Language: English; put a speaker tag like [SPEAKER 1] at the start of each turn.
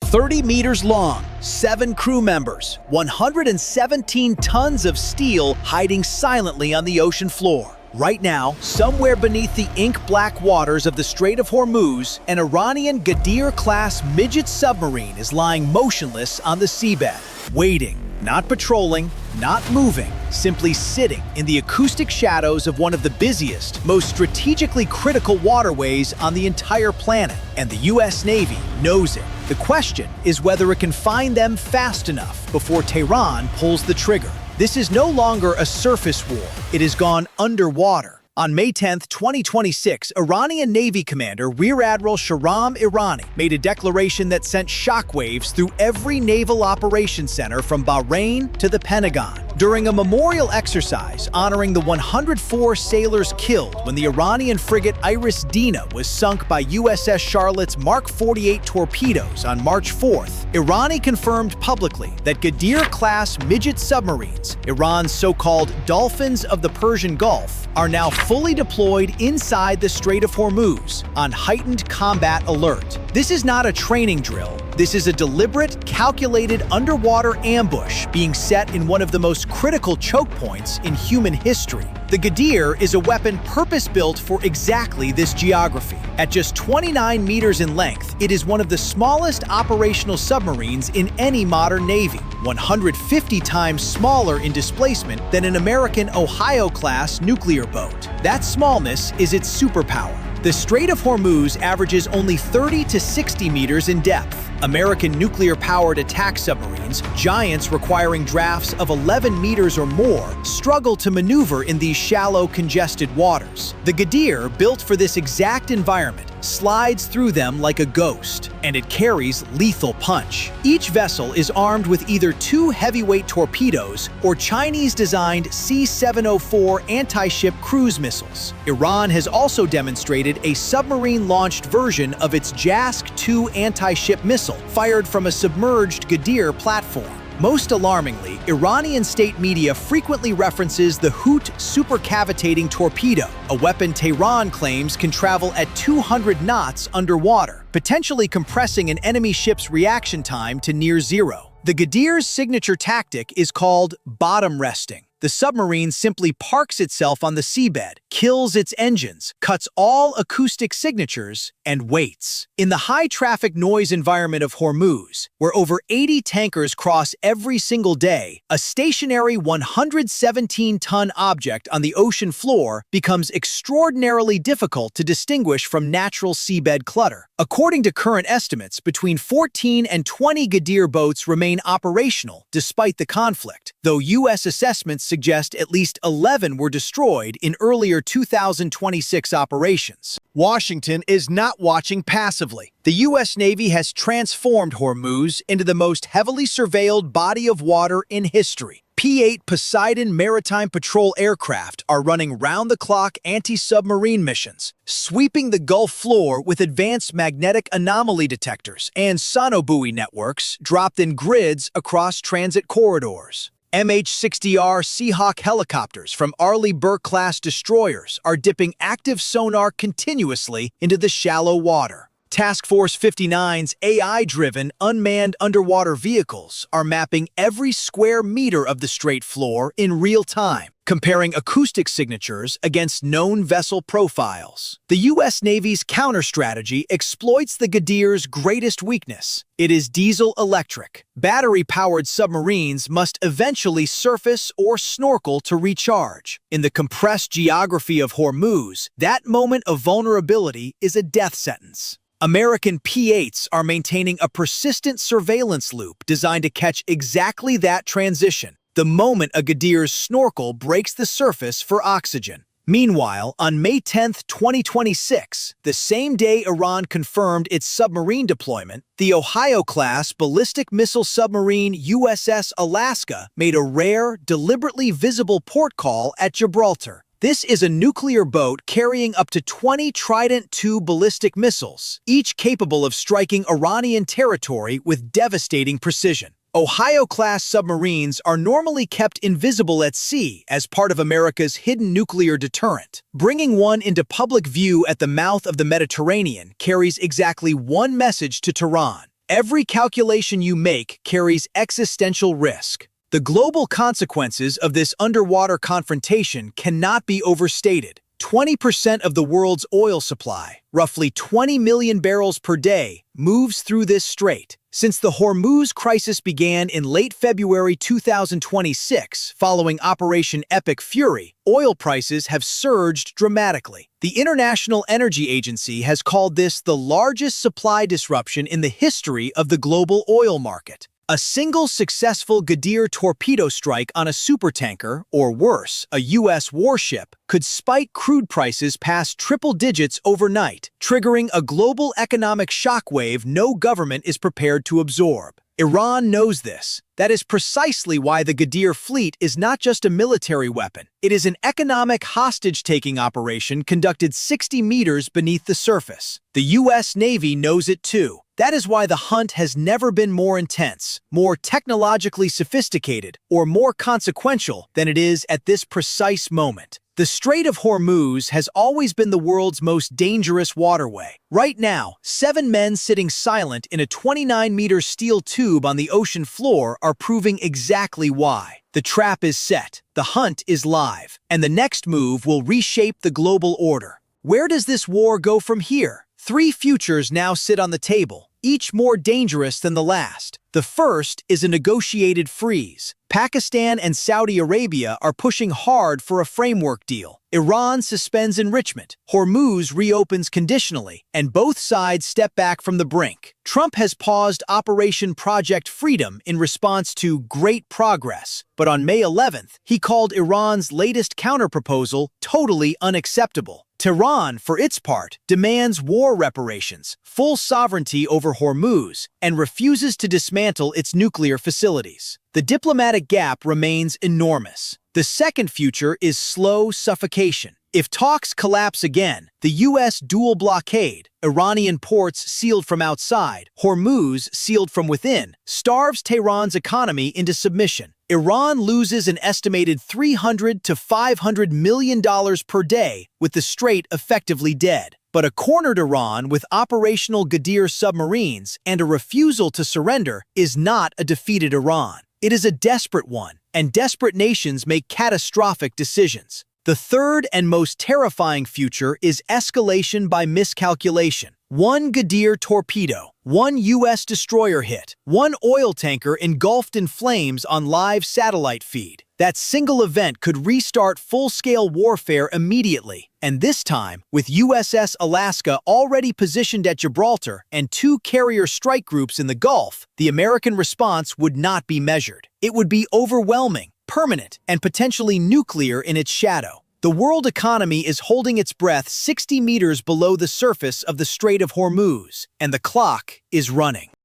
[SPEAKER 1] 30 meters long, 7 crew members, 117 tons of steel hiding silently on the ocean floor. Right now, somewhere beneath the ink-black waters of the Strait of Hormuz, an Iranian Ghadir-class midget submarine is lying motionless on the seabed, waiting, not patrolling, not moving, simply sitting in the acoustic shadows of one of the busiest, most strategically critical waterways on the entire planet. And the US Navy knows it. The question is whether it can find them fast enough before Tehran pulls the trigger. This is no longer a surface war. It has gone underwater. On May 10, 2026, Iranian Navy Commander Rear Admiral Shahram Irani made a declaration that sent shockwaves through every naval operations center from Bahrain to the Pentagon. During a memorial exercise honoring the 104 sailors killed when the Iranian frigate Iris Dina was sunk by USS Charlotte's Mark 48 torpedoes on March 4th, Irani confirmed publicly that Ghadir-class midget submarines, Iran's so-called Dolphins of the Persian Gulf, are now fully deployed inside the Strait of Hormuz on heightened combat alert. This is not a training drill. This is a deliberate, calculated underwater ambush being set in one of the most critical choke points in human history. The Ghadir is a weapon purpose-built for exactly this geography. At just 29 meters in length, it is one of the smallest operational submarines in any modern navy, 150 times smaller in displacement than an American Ohio-class nuclear boat. That smallness is its superpower. The Strait of Hormuz averages only 30 to 60 meters in depth. American nuclear-powered attack submarines, giants requiring drafts of 11 meters or more, struggle to maneuver in these shallow, congested waters. The Ghadir, built for this exact environment, slides through them like a ghost, and it carries lethal punch. Each vessel is armed with either 2 heavyweight torpedoes or Chinese-designed C-704 anti-ship cruise missiles. Iran has also demonstrated a submarine-launched version of its JASC-2 anti-ship missile fired from a submerged Ghadir platform. Most alarmingly, Iranian state media frequently references the Hoot supercavitating torpedo, a weapon Tehran claims can travel at 200 knots underwater, potentially compressing an enemy ship's reaction time to near zero. The Ghadir's signature tactic is called bottom resting. The submarine simply parks itself on the seabed, kills its engines, cuts all acoustic signatures, and waits. In the high-traffic noise environment of Hormuz, where over 80 tankers cross every single day, a stationary 117-ton object on the ocean floor becomes extraordinarily difficult to distinguish from natural seabed clutter. According to current estimates, between 14 and 20 Ghadir boats remain operational despite the conflict, though U.S. assessments suggest at least 11 were destroyed in earlier 2026 operations. Washington is not watching passively. The U.S. Navy has transformed Hormuz into the most heavily surveilled body of water in history. P-8 Poseidon maritime patrol aircraft are running round-the-clock anti-submarine missions, sweeping the Gulf floor with advanced magnetic anomaly detectors and sonobuoy networks dropped in grids across transit corridors. MH-60R Seahawk helicopters from Arleigh Burke-class destroyers are dipping active sonar continuously into the shallow water. Task Force 59's AI-driven unmanned underwater vehicles are mapping every square meter of the strait floor in real time, comparing acoustic signatures against known vessel profiles. The U.S. Navy's counter-strategy exploits the Ghadir's greatest weakness. It is diesel-electric. Battery-powered submarines must eventually surface or snorkel to recharge. In the compressed geography of Hormuz, that moment of vulnerability is a death sentence. American P-8s are maintaining a persistent surveillance loop designed to catch exactly that transition, the moment a Ghadir's snorkel breaks the surface for oxygen. Meanwhile, on May 10, 2026, the same day Iran confirmed its submarine deployment, the Ohio-class ballistic missile submarine USS Alaska made a rare, deliberately visible port call at Gibraltar. This is a nuclear boat carrying up to 20 Trident II ballistic missiles, each capable of striking Iranian territory with devastating precision. Ohio-class submarines are normally kept invisible at sea as part of America's hidden nuclear deterrent. Bringing one into public view at the mouth of the Mediterranean carries exactly one message to Tehran: Every calculation you make carries existential risk. The global consequences of this underwater confrontation cannot be overstated. 20% of the world's oil supply, roughly 20 million barrels per day, moves through this strait. Since the Hormuz crisis began in late February 2026, following Operation Epic Fury, oil prices have surged dramatically. The International Energy Agency has called this the largest supply disruption in the history of the global oil market. A single successful Ghadir torpedo strike on a supertanker, or worse, a U.S. warship, could spike crude prices past triple digits overnight, triggering a global economic shockwave no government is prepared to absorb. Iran knows this. That is precisely why the Ghadir fleet is not just a military weapon. It is an economic hostage-taking operation conducted 60 meters beneath the surface. The U.S. Navy knows it too. That is why the hunt has never been more intense, more technologically sophisticated, or more consequential than it is at this precise moment. The Strait of Hormuz has always been the world's most dangerous waterway. Right now, 7 men sitting silent in a 29-meter steel tube on the ocean floor are proving exactly why. The trap is set, the hunt is live, and the next move will reshape the global order. Where does this war go from here? 3 futures now sit on the table, each more dangerous than the last. The first is a negotiated freeze. Pakistan and Saudi Arabia are pushing hard for a framework deal. Iran suspends enrichment. Hormuz reopens conditionally, and both sides step back from the brink. Trump has paused Operation Project Freedom in response to great progress, but on May 11th, he called Iran's latest counterproposal totally unacceptable. Tehran, for its part, demands war reparations, full sovereignty over Hormuz, and refuses to dismantle its nuclear facilities. The diplomatic gap remains enormous. The second future is slow suffocation. If talks collapse again, the U.S. dual blockade, Iranian ports sealed from outside, Hormuz sealed from within, starves Tehran's economy into submission. Iran loses an estimated $300 to $500 million per day, with the strait effectively dead. But a cornered Iran with operational Ghadir submarines and a refusal to surrender is not a defeated Iran. It is a desperate one, and desperate nations make catastrophic decisions. The third and most terrifying future is escalation by miscalculation. One Ghadir torpedo, one U.S. destroyer hit, one oil tanker engulfed in flames on live satellite feed. That single event could restart full-scale warfare immediately, and this time, with USS Alaska already positioned at Gibraltar and 2 carrier strike groups in the Gulf, the American response would not be measured. It would be overwhelming, permanent, and potentially nuclear in its shadow. The world economy is holding its breath 60 meters below the surface of the Strait of Hormuz, and the clock is running.